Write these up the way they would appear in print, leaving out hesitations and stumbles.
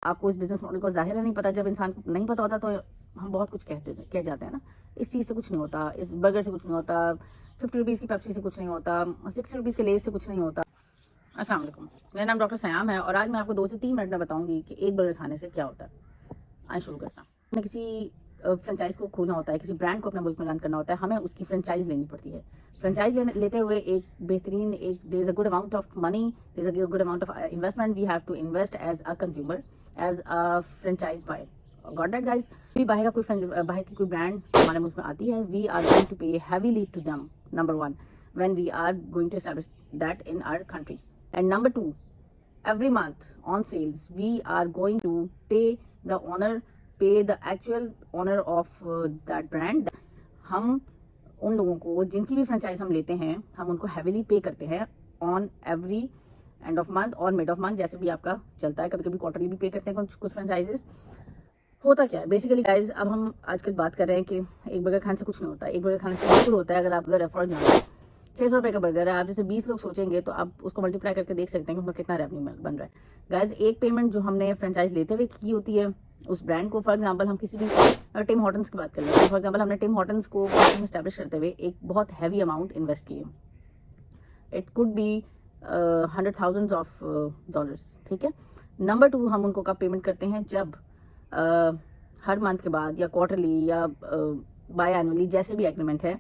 آپ کو اس business model کو ظاہر نہیں پتا. جب انسان کو نہیں پتا ہوتا تو ہم بہت کچھ کہہ جاتے ہیں نا. اس چیز سے کچھ نہیں ہوتا, اس برگر سے کچھ نہیں ہوتا, 50 روپیز کی پیپسی سے کچھ نہیں ہوتا, 60 روپیز کے لیز سے کچھ نہیں ہوتا. السلام علیکم, میرا نام ڈاکٹر سیام ہے اور آج میں آپ کو 2 سے 3 منٹ میں بتاؤں گی کہ ایک برگر کھانے سے کیا ہوتا ہے. آئیں شروع کرتا ہوں. ہمیں کسی فرنچائز کو کھولنا ہوتا ہے, کسی برانڈ کو اپنے ملک میں رن کرنا ہوتا ہے, ہمیں اس کی فرنچائز لینی پڑتی ہے. فرنچائز لیتے ہوئے ایک بہترین there is a good amount of money, there is a good amount of investment we have to invest as a consumer, as a franchise buyer. Got that guys. باہر کی کوئی برانڈ ہمارے ملک میں آتی ہے, we are going to pay heavily to them, number 1, when we are going to establish that in our country. And number 2, every month on sales we are going to pay the actual owner of that brand. ہم ان لوگوں کو جن کی بھی franchise ہم لیتے ہیں ہم ان کو ہیویلی پے کرتے ہیں on every and of month اور مڈ آف منتھ, جیسے بھی آپ کا چلتا ہے. کبھی کبھی کوارٹرلی بھی پے کرتے ہیں کچھ فرنچائزز. ہوتا کیا ہے بیسیکلی گائز, اب ہم آج کل بات کر رہے ہیں کہ ایک برگر کھانے سے کچھ نہیں ہوتا. ایک برگر کھانے سے بالکل ہوتا ہے. اگر آپ افورڈ نہ کریں, 600 روپے کا برگر ہے, آپ جیسے 20 لوگ سوچیں گے تو آپ اس کو ملٹیپلائی کر کے دیکھ سکتے ہیں کہ ان کا کتنا ریونیو بن رہا ہے. گائز, ایک پیمنٹ جو ہم نے فرنچائز لیتے ہوئے کی ہوتی ہے اس برانڈ کو, فار ایگزامپل ہم کسی بھی ٹم ہارٹنس کی بات کر لیں, فار ایگزامپل ہم نے ٹم ہارٹنس کو اسٹیبلش کرتے ہوئے ایک بہت ہیوی اماؤنٹ انویسٹ کیے. It could be $100,000 of dollars, ٹھیک ہے. نمبر 2, ہم ان کو کب پیمنٹ کرتے ہیں, جب ہر منتھ کے بعد یا کوارٹرلی یا بائی اینولی, جیسے بھی ایگریمنٹ ہے,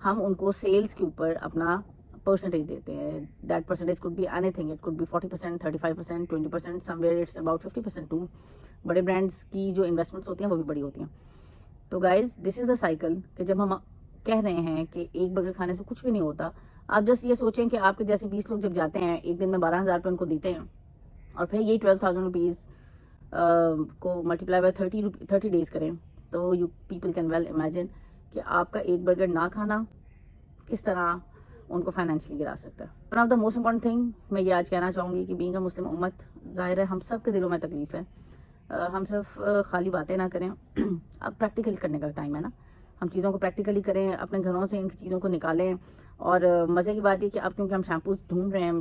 ہم ان کو سیلز کے اوپر اپنا پرسنٹیج دیتے ہیں. That percentage could be anything, it could be 40%, 35%, 20%, somewhere it's about 50% too. بڑے برانڈس کی جو انویسٹمنٹس ہوتی ہیں وہ بھی بڑی ہوتی ہیں. تو گائز, دس از دا سائیکل کہ جب ہم کہہ رہے ہیں کہ ایک برگر کھانے سے کچھ بھی نہیں ہوتا, آپ جسٹ یہ سوچیں کہ آپ کے جیسے 20 لوگ جب جاتے ہیں ایک دن میں 12,000 روپے ان کو دیتے ہیں, اور پھر یہ 12,000 روپیز کو ملٹیپلائی بائی 30 ڈیز کریں, تو you people can well imagine کہ آپ کا ایک برگر نہ کھانا کس طرح ان کو فائنینشلی گرا سکتا ہے. One of the most important thing میں یہ آج کہنا چاہوں گی کہ بینگ اے مسلم امت, ظاہر ہے ہم سب کے دلوں میں تکلیف ہے. ہم صرف خالی باتیں نہ کریں, اب پریکٹیکل کرنے کا ٹائم ہے نا. ہم چیزوں کو پریکٹیکلی کریں, اپنے گھروں سے ان چیزوں کو نکالیں. اور مزے کی بات یہ کہ اب کیونکہ ہم شیمپوز ڈھونڈ رہے ہیں,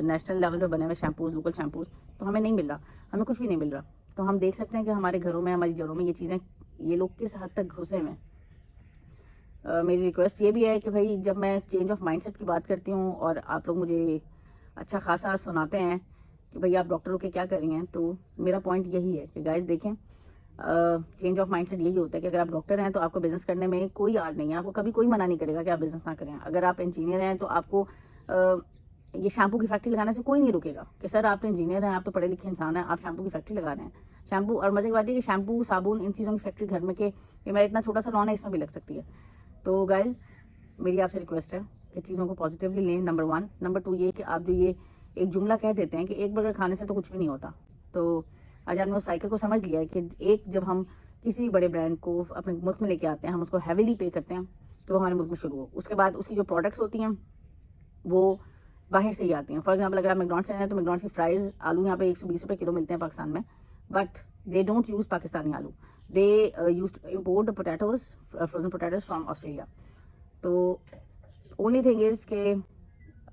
نیشنل لیول پہ بنے ہوئے شیمپوز, لوکل شیمپوز, تو ہمیں نہیں مل رہا, ہمیں کچھ بھی نہیں مل رہا. تو ہم دیکھ سکتے ہیں کہ ہمارے گھروں میں, ہماری جڑوں میں یہ چیزیں, یہ لوگ کس حد تک گھسے ہوئے ہیں. میری ریکویسٹ یہ بھی ہے کہ بھائی جب میں چینج آف مائنڈ سیٹ کی بات کرتی ہوں اور آپ لوگ مجھے اچھا خاصا سناتے ہیں کہ بھائی آپ ڈاکٹر ہو کے کیا کر رہی ہیں, تو میرا پوائنٹ یہی ہے کہ گائز دیکھیں, چینج آف مائنڈ سیٹ یہی ہوتا ہے کہ اگر آپ ڈاکٹر ہیں تو آپ کو بزنس کرنے میں کوئی آر نہیں ہے, آپ کو کبھی کوئی منع نہیں کرے گا کہ آپ بزنس نہ کریں. اگر آپ انجینئر ہیں تو آپ کو یہ شیمپو کی فیکٹری لگانے سے کوئی نہیں رکے گا کہ سر آپ تو انجینئر ہیں, آپ تو پڑھے لکھے انسان ہیں, آپ شیمپو کی فیکٹری لگا رہے ہیں. شیمپو, اور مزے کی بات ہے کہ شیمپو, صابن, ان چیزوں کی فیکٹری گھر میں کہ میرا اتنا چھوٹا سا لان ہے اس میں بھی لگ سکتی ہے. تو گائز, میری آپ سے ریکویسٹ ہے کہ چیزوں کو پازیٹیولی لیں, نمبر 1. نمبر 2 یہ کہ آپ جو یہ ایک جملہ کہہ دیتے ہیں کہ ایک برگر کھانے سے تو کچھ بھی نہیں ہوتا, تو آج آپ نے اس سائیکل کو سمجھ لیا ہے کہ ایک جب ہم کسی بھی بڑے برانڈ کو اپنے ملک میں لے کے آتے ہیں, ہم اس کو ہیویلی پے کرتے ہیں تو وہ ہمارے ملک میں شروع ہو. اس کے بعد اس کی جو پروڈکٹس ہوتی ہیں وہ باہر سے ہی آتی ہیں. فار ایگزامپل اگر آپ میکڈونلڈس سے ہیں تو میکڈونلڈس کی فرائز, آلو یہاں پہ 120 روپے کلو ملتے ہیں پاکستان میں, but they don't use Pakistani آلو, they use to import the potatoes, frozen potatoes from Australia. تو اونلی تھنگ از کہ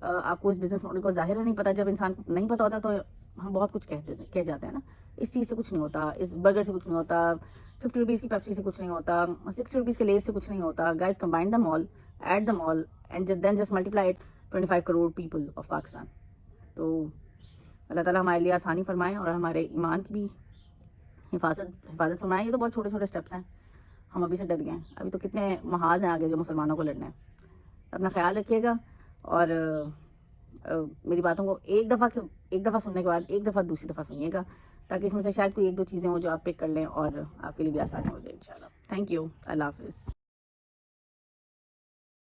آپ کو اس بزنس ماڈل کو ظاہر نہیں پتا. جب انسان کو نہیں پتا ہوتا تو ہم بہت کچھ کہہ جاتے ہیں نا. اس چیز سے کچھ نہیں ہوتا, اس برگر سے کچھ نہیں ہوتا, 50 روپیز کی پیپسی سے کچھ نہیں ہوتا, 60 روپیز کے لیز سے کچھ نہیں ہوتا. Guys, combine them all, add them all, and then just multiply it 25 crore people of Pakistan. تو اللہ تعالیٰ ہمارے لیے آسانی فرمائے اور ہمارے ایمان کی بھی حفاظت فرمائے. یہ تو بہت چھوٹے چھوٹے اسٹیپس ہیں, ہم ابھی سے ڈر گئے ہیں. ابھی تو کتنے محاذ ہیں آگے جو مسلمانوں کو لڑنا ہے. اپنا خیال رکھیے گا, اور میری باتوں کو ایک دفعہ سننے کے بعد ایک دفعہ دوسری دفعہ سنیے گا, تاکہ اس میں سے شاید کوئی 1-2 چیزیں ہوں جو آپ پک کر لیں اور آپ کے لیے بھی آسانی ہو جائے انشاءاللہ. تھینک یو, اللہ حافظ.